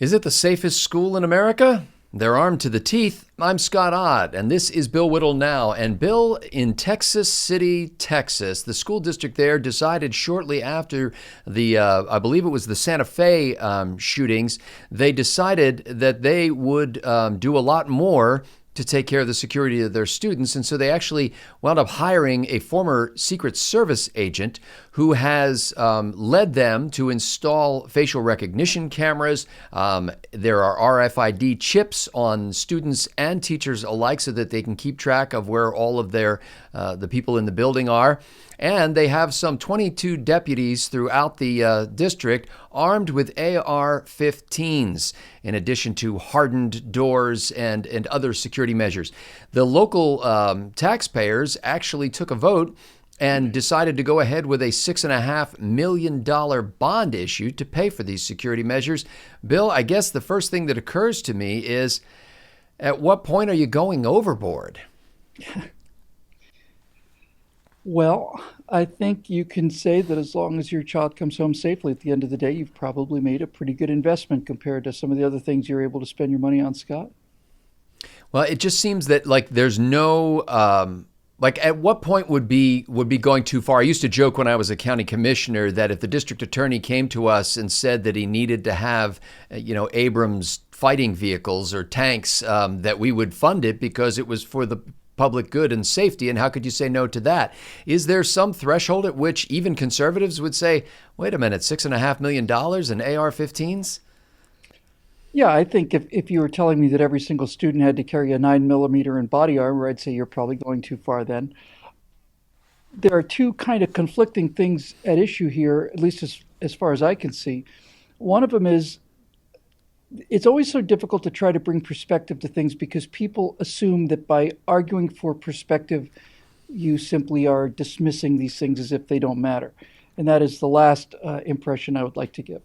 Is it the safest school in America? They're armed to the teeth. I'm Scott Ott, and this is Bill Whittle Now. And Bill, in Texas City, Texas, the school district there decided shortly after I believe it was the Santa Fe shootings, they decided that they would do a lot more to take care of the security of their students. And so they actually wound up hiring a former Secret Service agent who has led them to install facial recognition cameras. There are RFID chips on students and teachers alike so that they can keep track of where all of the people in the building are. And they have some 22 deputies throughout the district armed with AR-15s, in addition to hardened doors and other security measures. The local taxpayers actually took a vote and decided to go ahead with a $6.5 million bond issue to pay for these security measures. Bill, I guess the first thing that occurs to me is, at what point are you going overboard? Well, I think you can say that as long as your child comes home safely at the end of the day, you've probably made a pretty good investment compared to some of the other things you're able to spend your money on, Scott. Well, it just seems that there's no at what point would be going too far? I used to joke when I was a county commissioner that if the district attorney came to us and said that he needed to have Abrams fighting vehicles or tanks, that we would fund it because it was for the public good and safety. And how could you say no to that? Is there some threshold at which even conservatives would say, wait a minute, $6.5 million in AR-15s? Yeah, I think if you were telling me that every single student had to carry a 9mm in body armor, I'd say you're probably going too far then. There are two kind of conflicting things at issue here, at least as far as I can see. One of them is it's always so difficult to try to bring perspective to things because people assume that by arguing for perspective, you simply are dismissing these things as if they don't matter. And that is the last impression I would like to give.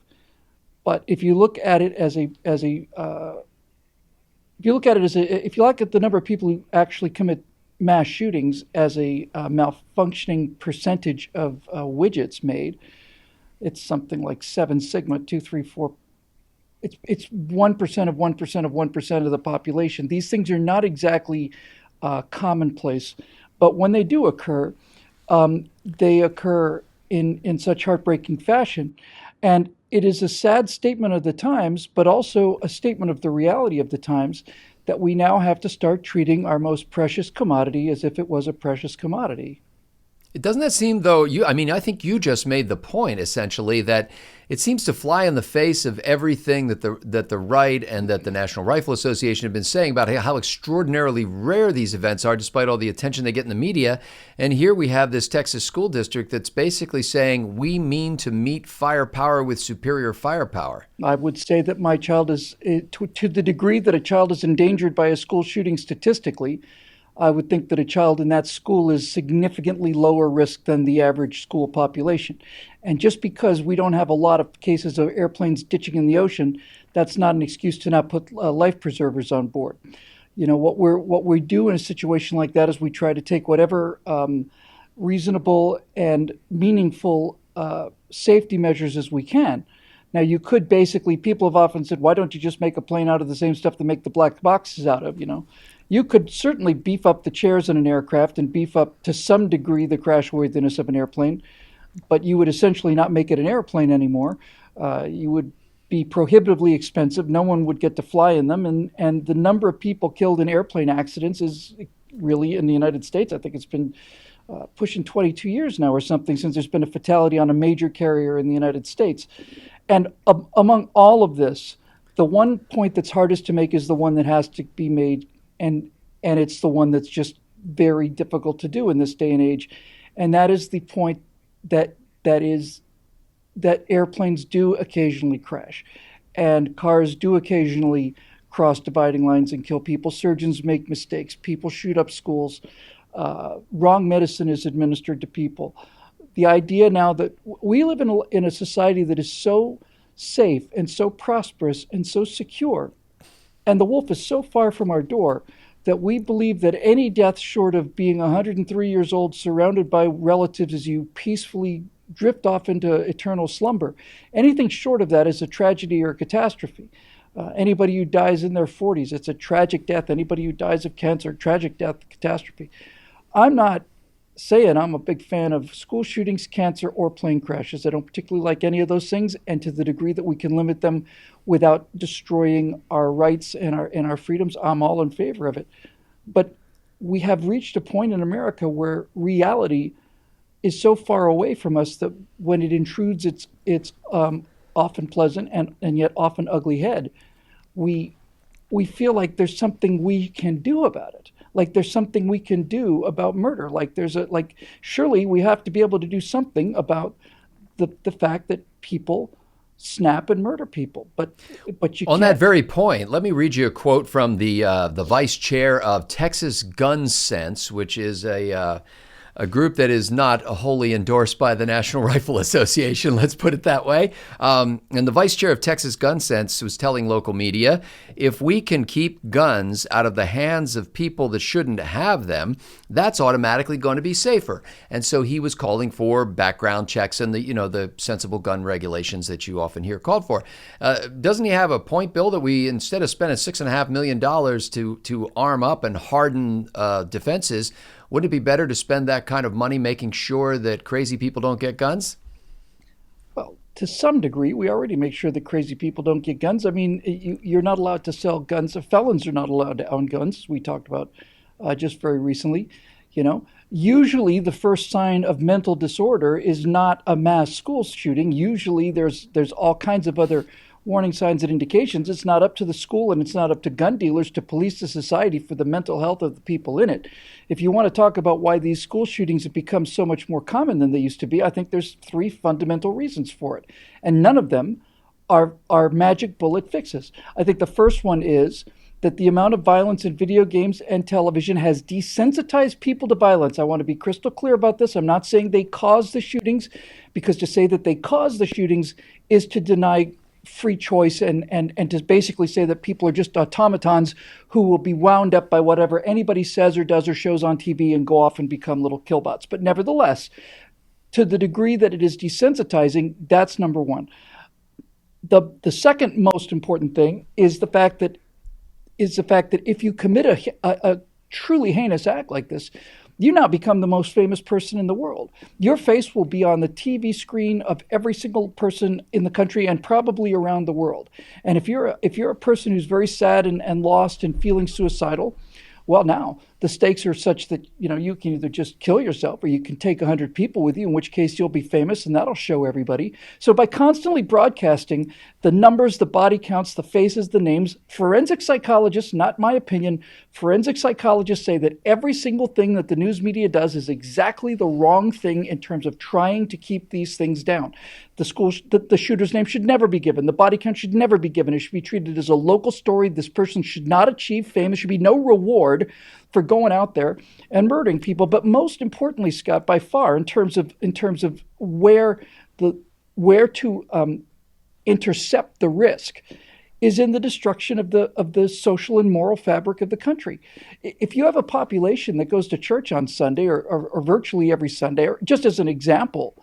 But if you look at it if you look at the number of people who actually commit mass shootings as a malfunctioning percentage of widgets made, it's something like 7 sigma 2, 3, 4. It's 1% of 1% of 1% of the population. These things are not exactly commonplace, but when they do occur, they occur in such heartbreaking fashion. And it is a sad statement of the times, but also a statement of the reality of the times that we now have to start treating our most precious commodity as if it was a precious commodity. Doesn't that seem, though, I think you just made the point, essentially, that it seems to fly in the face of everything that the right and that the National Rifle Association have been saying about how extraordinarily rare these events are, despite all the attention they get in the media. And here we have this Texas school district that's basically saying we mean to meet firepower with superior firepower. I would say that my child is, to the degree that a child is endangered by a school shooting statistically, I would think that a child in that school is significantly lower risk than the average school population. And just because we don't have a lot of cases of airplanes ditching in the ocean, that's not an excuse to not put life preservers on board. What we do in a situation like that is we try to take whatever reasonable and meaningful safety measures as we can. Now, people have often said, why don't you just make a plane out of the same stuff that make the black boxes out of, You could certainly beef up the chairs in an aircraft and beef up to some degree the crashworthiness of an airplane, but you would essentially not make it an airplane anymore. You would be prohibitively expensive. No one would get to fly in them. And the number of people killed in airplane accidents is really, in the United States, I think it's been pushing 22 years now or something since there's been a fatality on a major carrier in the United States. And among all of this, the one point that's hardest to make is the one that has to be made, and it's the one that's just very difficult to do in this day and age, and that is the point that airplanes do occasionally crash, and cars do occasionally cross dividing lines and kill people. Surgeons make mistakes. People shoot up schools. Wrong medicine is administered to people. The idea now that we live in a society that is so safe and so prosperous and so secure, and the wolf is so far from our door that we believe that any death short of being 103 years old surrounded by relatives as you peacefully drift off into eternal slumber, anything short of that is a tragedy or a catastrophe. Anybody who dies in their 40s, it's a tragic death. Anybody who dies of cancer, tragic death, catastrophe. I'm not saying I'm a big fan of school shootings, cancer, or plane crashes. I don't particularly like any of those things, and to the degree that we can limit them without destroying our rights and our freedoms, I'm all in favor of it. But we have reached a point in America where reality is so far away from us that when it intrudes its often pleasant and yet often ugly head, we we feel like there's something we can do about it. Like there's something we can do about murder. Like surely we have to be able to do something about the fact that people snap and murder people. But you On can't. that very point, let me read you a quote from the vice chair of Texas Gun Sense, which is a group that is not wholly endorsed by the National Rifle Association, let's put it that way. And the vice chair of Texas Gun Sense was telling local media, if we can keep guns out of the hands of people that shouldn't have them, that's automatically going to be safer. And so he was calling for background checks and the sensible gun regulations that you often hear called for. Doesn't he have a point, Bill, that we, instead of spending $6.5 million to arm up and harden defenses, wouldn't it be better to spend that kind of money making sure that crazy people don't get guns? Well, to some degree, we already make sure that crazy people don't get guns. I mean, you're not allowed to sell guns. Felons are not allowed to own guns. We talked about just very recently. Usually the first sign of mental disorder is not a mass school shooting. Usually there's all kinds of other warning signs and indications. It's not up to the school and it's not up to gun dealers to police the society for the mental health of the people in it. If you want to talk about why these school shootings have become so much more common than they used to be, I think there's three fundamental reasons for it. And none of them are magic bullet fixes. I think the first one is that the amount of violence in video games and television has desensitized people to violence. I want to be crystal clear about this. I'm not saying they caused the shootings, because to say that they caused the shootings is to deny free choice and to basically say that people are just automatons who will be wound up by whatever anybody says or does or shows on TV and go off and become little killbots. But nevertheless, to the degree that it is desensitizing, that's number one. The second most important thing is the fact that if you commit a truly heinous act like this, you now become the most famous person in the world. Your face will be on the TV screen of every single person in the country and probably around the world. And if you're a person who's very sad and lost and feeling suicidal, well, now the stakes are such that you can either just kill yourself or you can take 100 people with you, in which case you'll be famous and that'll show everybody. So by constantly broadcasting the numbers, the body counts, the faces, the names, forensic psychologists, not my opinion, forensic psychologists say that every single thing that the news media does is exactly the wrong thing in terms of trying to keep these things down. The shooter's name should never be given. The body count should never be given. It should be treated as a local story. This person should not achieve fame. There should be no reward for going out there and murdering people. But most importantly, Scott, by far, in terms of where to intercept the risk, is in the destruction of the social and moral fabric of the country. If you have a population that goes to church on Sunday or virtually every Sunday, or just as an example,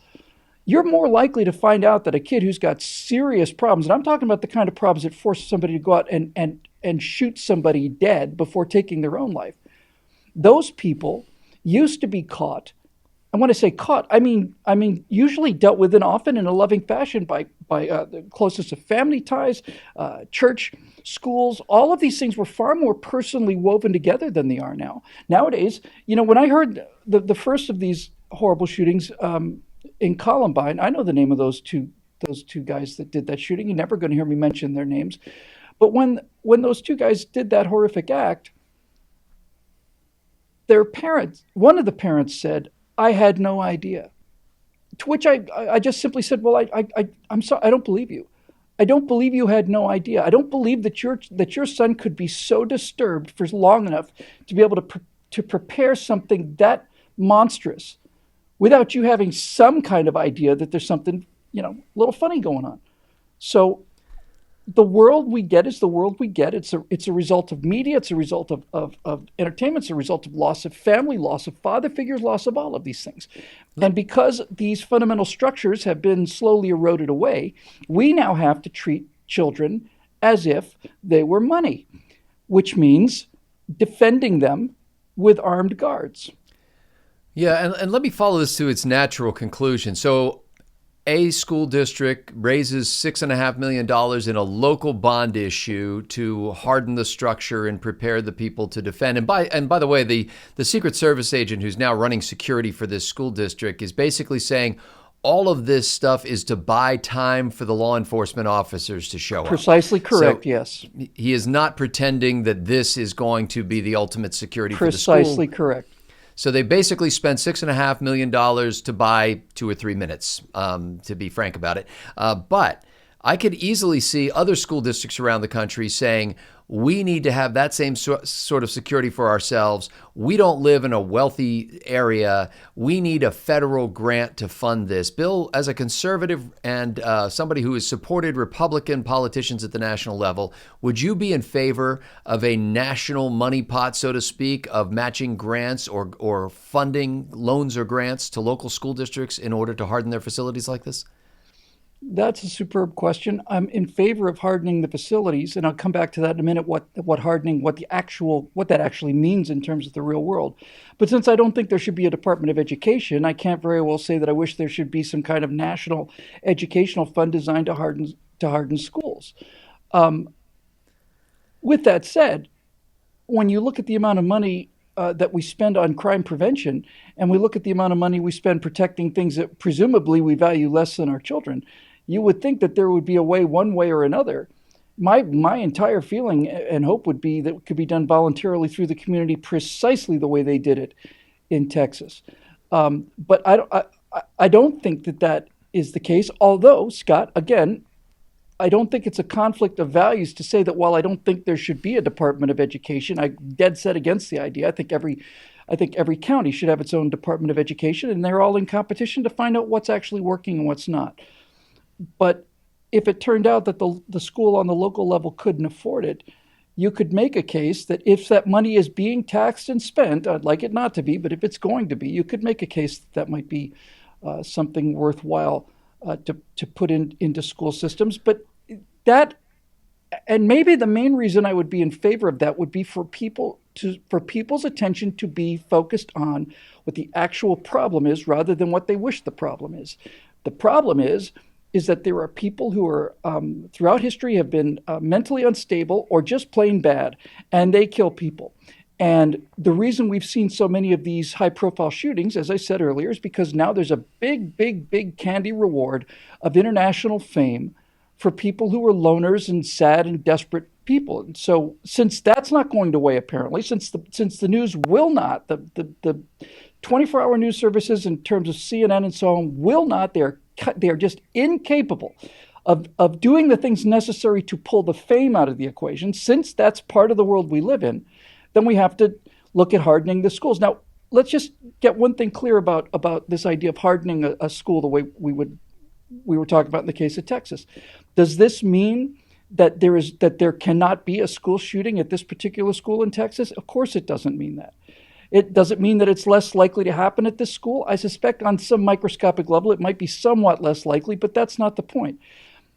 you're more likely to find out that a kid who's got serious problems, and I'm talking about the kind of problems that force somebody to go out and shoot somebody dead before taking their own life. Those people used to be caught. And when I say caught, I mean usually dealt with, and often in a loving fashion by the closest of family ties, church, schools. All of these things were far more personally woven together than they are now. Nowadays, when I heard the first of these horrible shootings in Columbine, I know the name of those two guys that did that shooting. You're never going to hear me mention their names. But when those two guys did that horrific act, one of the parents said, "I had no idea." To which I just simply said, "Well, I'm sorry, I don't believe you. I don't believe you had no idea. I don't believe that your son could be so disturbed for long enough to be able to prepare something that monstrous without you having some kind of idea that there's something, a little funny going on." So the world we get is the world we get. It's a result of media. It's a result of entertainment. It's a result of loss of family, loss of father figures, loss of all of these things. And because these fundamental structures have been slowly eroded away, we now have to treat children as if they were money, which means defending them with armed guards. Yeah, and let me follow this to its natural conclusion. So, a school district raises $6.5 million in a local bond issue to harden the structure and prepare the people to defend. And by the way, the Secret Service agent who's now running security for this school district is basically saying all of this stuff is to buy time for the law enforcement officers to show up. Precisely correct, So yes. he is not pretending that this is going to be the ultimate security for the school. Precisely correct. So they basically spent $6.5 million to buy 2 or 3 minutes, to be frank about it. But I could easily see other school districts around the country saying, we need to have that same sort of security for ourselves. We don't live in a wealthy area. We need a federal grant to fund this. Bill, as a conservative and somebody who has supported Republican politicians at the national level, would you be in favor of a national money pot, so to speak, of matching grants or funding loans or grants to local school districts in order to harden their facilities like this? That's a superb question. I'm in favor of hardening the facilities, and I'll come back to that in a minute. What that actually means in terms of the real world. But since I don't think there should be a Department of Education, I can't very well say that I wish there should be some kind of national educational fund designed to harden schools. With that said, when you look at the amount of money that we spend on crime prevention, and we look at the amount of money we spend protecting things that presumably we value less than our children, you would think that there would be a way, one way or another. My entire feeling and hope would be that it could be done voluntarily through the community, precisely the way they did it in Texas. But I don't think that is the case. Although, Scott, again, I don't think it's a conflict of values to say that while I don't think there should be a Department of Education, I'm dead set against the idea. I think every county should have its own Department of Education, and they're all in competition to find out what's actually working and what's not. But if it turned out that the school on the local level couldn't afford it, you could make a case that if that money is being taxed and spent, I'd like it not to be, but if it's going to be, you could make a case that might be something worthwhile to put into school systems. But that, and maybe the main reason I would be in favor of that would be for people's attention to be focused on what the actual problem is rather than what they wish the problem is. The problem is that there are people who are throughout history have been mentally unstable or just plain bad, and they kill people. And the reason we've seen so many of these high-profile shootings, as I said earlier, is because now there's a big candy reward of international fame for people who are loners and sad and desperate people. And so since that's not going away, apparently, since the news will not, the 24-hour news services in terms of CNN and so on will not, they are just incapable of doing the things necessary to pull the fame out of the equation. Since that's part of the world we live in, then we have to look at hardening the schools. Now, let's just get one thing clear about this idea of hardening a school the way we were talking about in the case of Texas. Does this mean that there cannot be a school shooting at this particular school in Texas? Of course it doesn't mean that. It doesn't mean that it's less likely to happen at this school. I suspect on some microscopic level it might be somewhat less likely, but that's not the point.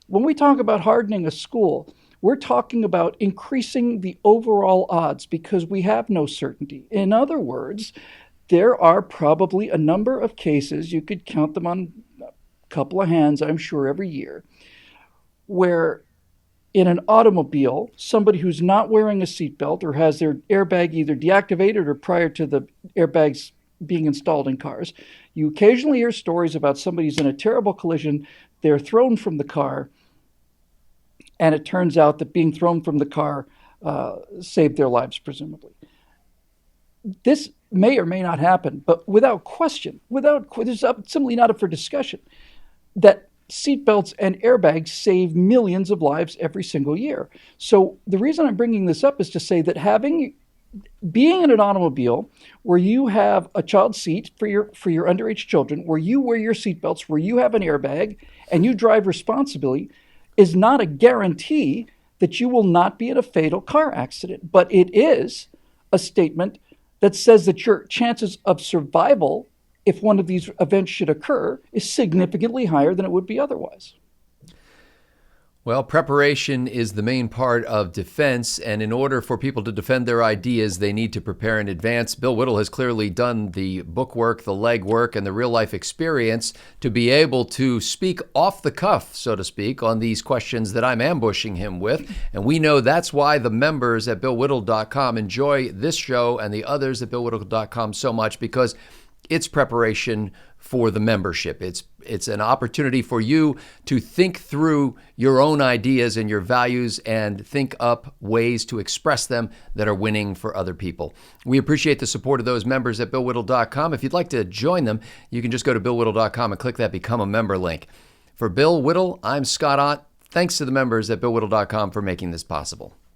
When we talk about hardening a school, we're talking about increasing the overall odds because we have no certainty. In other words, there are probably a number of cases, you could count them on a couple of hands, I'm sure, every year, where in an automobile, somebody who's not wearing a seatbelt or has their airbag either deactivated or prior to the airbags being installed in cars, you occasionally hear stories about somebody who's in a terrible collision, they're thrown from the car, and it turns out that being thrown from the car saved their lives, presumably. This may or may not happen, but without question, this is simply not up for discussion, that seatbelts and airbags save millions of lives every single year. So the reason I'm bringing this up is to say that being in an automobile where you have a child seat for your underage children, where you wear your seatbelts, where you have an airbag, and you drive responsibly, is not a guarantee that you will not be in a fatal car accident. But it is a statement that says that your chances of survival, if one of these events should occur, is significantly higher than it would be otherwise. Well, preparation is the main part of defense, and in order for people to defend their ideas, they need to prepare in advance. Bill Whittle has clearly done the bookwork, the legwork, and the real-life experience to be able to speak off the cuff, so to speak, on these questions that I'm ambushing him with. And we know that's why the members at BillWhittle.com enjoy this show and the others at BillWhittle.com so much, because it's preparation for the membership. It's an opportunity for you to think through your own ideas and your values and think up ways to express them that are winning for other people. We appreciate the support of those members at BillWhittle.com. If you'd like to join them, you can just go to BillWhittle.com and click that Become a Member link. For Bill Whittle, I'm Scott Ott. Thanks to the members at BillWhittle.com for making this possible.